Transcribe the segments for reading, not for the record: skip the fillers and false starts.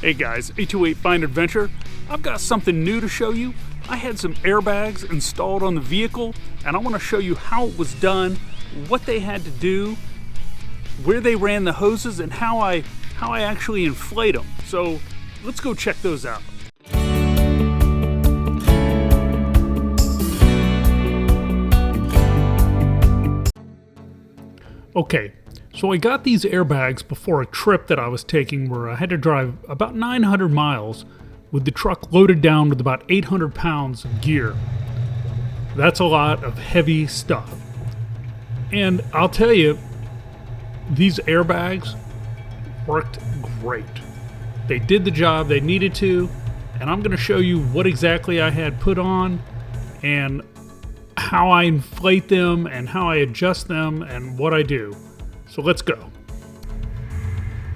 Hey guys, 828 Find Adventure. I've got something new to show you. I had some airbags installed on the vehicle, and I want to show you how it was done, what they had to do, where they ran the hoses, and how I actually inflate them. So let's go check those out. Okay, so I got these airbags before a trip that I was taking where I had to drive about 900 miles with the truck loaded down with about 800 pounds of gear. That's a lot of heavy stuff. And I'll tell you, these airbags worked great. They did the job they needed to, and I'm going to show you what exactly I had put on and how I inflate them and how I adjust them and what I do. So let's go.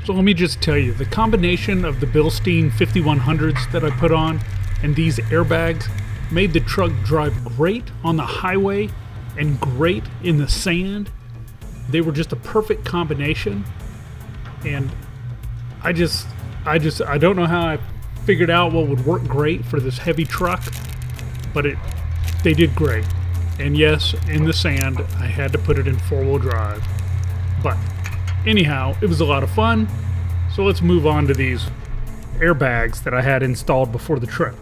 So let me just tell you, the combination of the Bilstein 5100s that I put on and these airbags made the truck drive great on the highway and great in the sand. They were just a perfect combination, and I don't know how I figured out what would work great for this heavy truck, but they did great. And yes, in the sand, I had to put it in four-wheel drive. But anyhow, it was a lot of fun. So let's move on to these airbags that I had installed before the trip.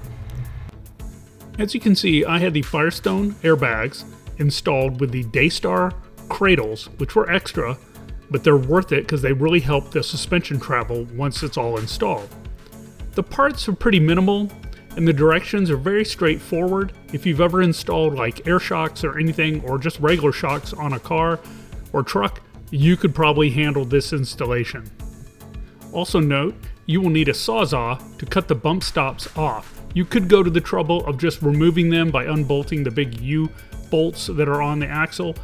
As you can see, I had the Firestone airbags installed with the Daystar Cradles, which were extra, but they're worth it because they really help the suspension travel once it's all installed. The parts are pretty minimal, and the directions are very straightforward. If you've ever installed like air shocks or anything, or just regular shocks on a car or truck, you could probably handle this installation. Also note, you will need a sawzall to cut the bump stops off. You could go to the trouble of just removing them by unbolting the big U-bolts that are on the axle,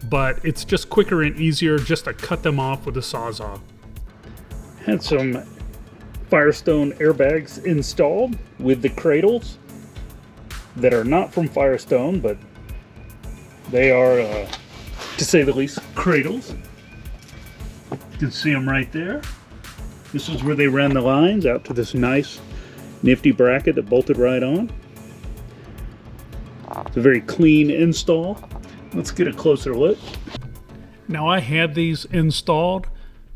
but it's just quicker and easier just to cut them off with a sawzall. Had some Firestone airbags installed with the Cradles that are not from Firestone, but they are, to say the least, Cradles. You can see them right there. This is where they ran the lines out to this nice, nifty bracket that bolted right on. It's a very clean install. Let's get a closer look. Now I had these installed,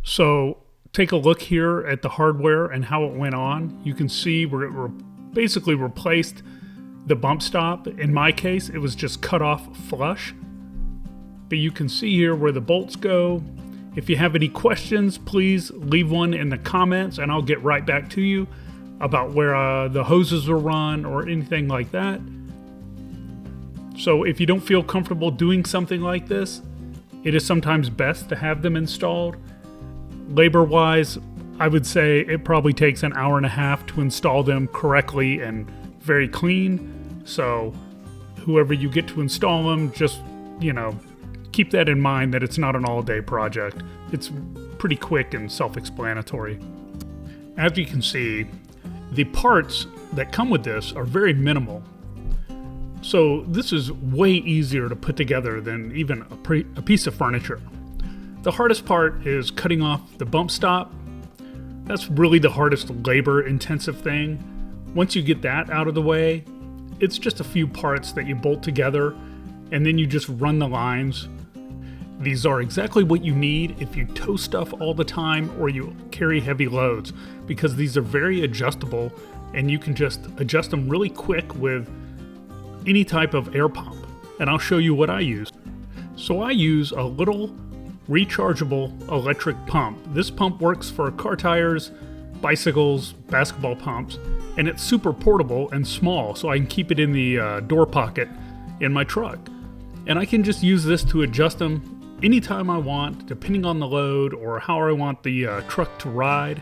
so take a look here at the hardware and how it went on. You can see where it basically replaced the bump stop. In my case, it was just cut off flush. But you can see here where the bolts go. If you have any questions, please leave one in the comments and I'll get right back to you about where the hoses were run or anything like that. So if you don't feel comfortable doing something like this, it is sometimes best to have them installed. Labor-wise, I would say it probably takes an hour and a half to install them correctly and very clean. So whoever you get to install them, just, keep that in mind that it's not an all-day project. It's pretty quick and self-explanatory. As you can see, the parts that come with this are very minimal. So this is way easier to put together than even a piece of furniture. The hardest part is cutting off the bump stop. That's really the hardest labor-intensive thing. Once you get that out of the way, it's just a few parts that you bolt together, and then you just run the lines. These are exactly what you need if you tow stuff all the time or you carry heavy loads, because these are very adjustable and you can just adjust them really quick with any type of air pump. And I'll show you what I use. So I use a little rechargeable electric pump. This pump works for car tires, bicycles, basketball pumps, and it's super portable and small, so I can keep it in the door pocket in my truck. And I can just use this to adjust them anytime I want, depending on the load or how I want the truck to ride.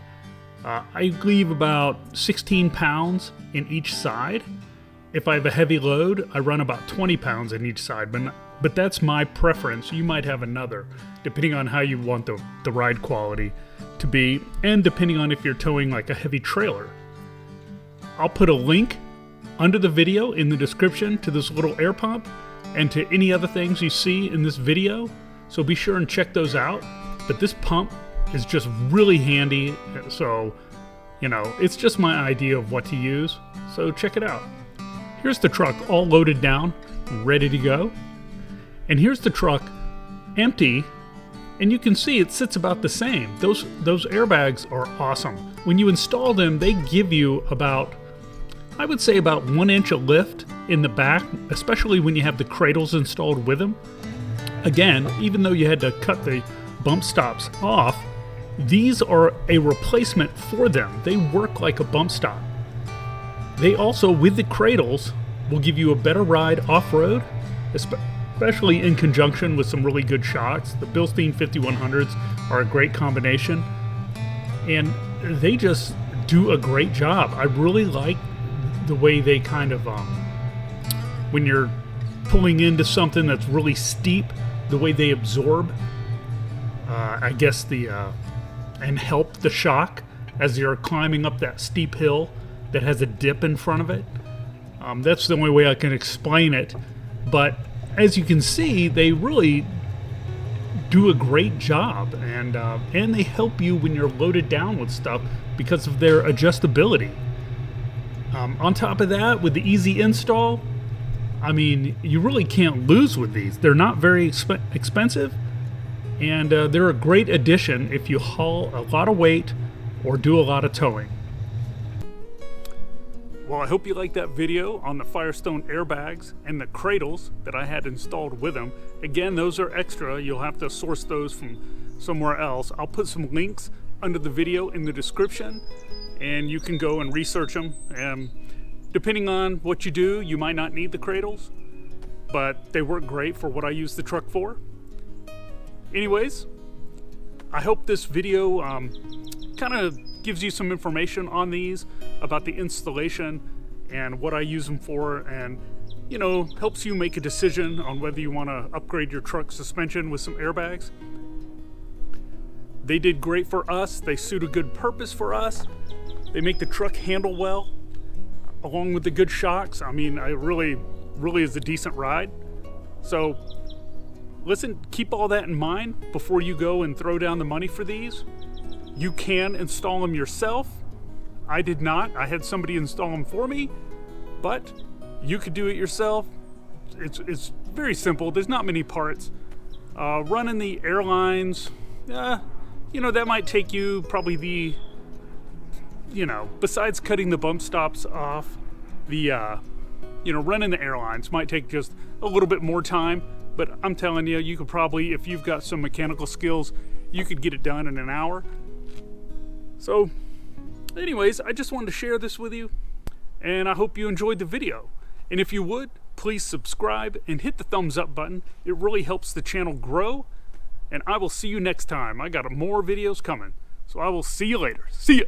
I leave about 16 pounds in each side. If I have a heavy load, I run about 20 pounds in each side, but that's my preference. You might have another, depending on how you want the ride quality to be, and depending on if you're towing like a heavy trailer. I'll put a link under the video in the description to this little air pump and to any other things you see in this video, so be sure and check those out. But this pump is just really handy, so you know, it's just my idea of what to use, so check it out. Here's the truck all loaded down, ready to go. And here's the truck empty, and you can see it sits about the same. Those airbags are awesome. When you install them, they give you about, I would say about 1 inch of lift in the back, especially when you have the cradles installed with them. Again, even though you had to cut the bump stops off, these are a replacement for them. They work like a bump stop. They also, with the cradles, will give you a better ride off-road, especially in conjunction with some really good shocks. The Bilstein 5100s are a great combination, and they just do a great job. I really like the way they kind of, when you're pulling into something that's really steep, the way they absorb, I guess, and help the shock as you're climbing up that steep hill that has a dip in front of it. That's the only way I can explain it. But as you can see, they really do a great job, and they help you when you're loaded down with stuff because of their adjustability. On top of that, with the easy install, I mean, you really can't lose with these. They're not very expensive, and they're a great addition if you haul a lot of weight or do a lot of towing. Well, I hope you liked that video on the Firestone airbags and the cradles that I had installed with them. Again, those are extra. You'll have to source those from somewhere else. I'll put some links under the video in the description, and you can go and research them. Depending on what you do, you might not need the cradles, but they work great for what I use the truck for. Anyways, I hope this video kind of gives you some information on these, about the installation and what I use them for, and, you know, helps you make a decision on whether you want to upgrade your truck suspension with some airbags. They did great for us. They suit a good purpose for us. They make the truck handle well, along with the good shocks. I mean, it really is a decent ride. So listen, keep all that in mind before you go and throw down the money for these. You can install them yourself. I did not. I had somebody install them for me, but you could do it yourself. It's very simple. There's not many parts. Running the airlines, you know, that might take you probably besides cutting the bump stops off, running the airlines might take just a little bit more time, but I'm telling you, you could probably, if you've got some mechanical skills, you could get it done in an hour. So anyways, I just wanted to share this with you, and I hope you enjoyed the video. And if you would, please subscribe and hit the thumbs up button. It really helps the channel grow, and I will see you next time. I got more videos coming, so I will see you later. See ya!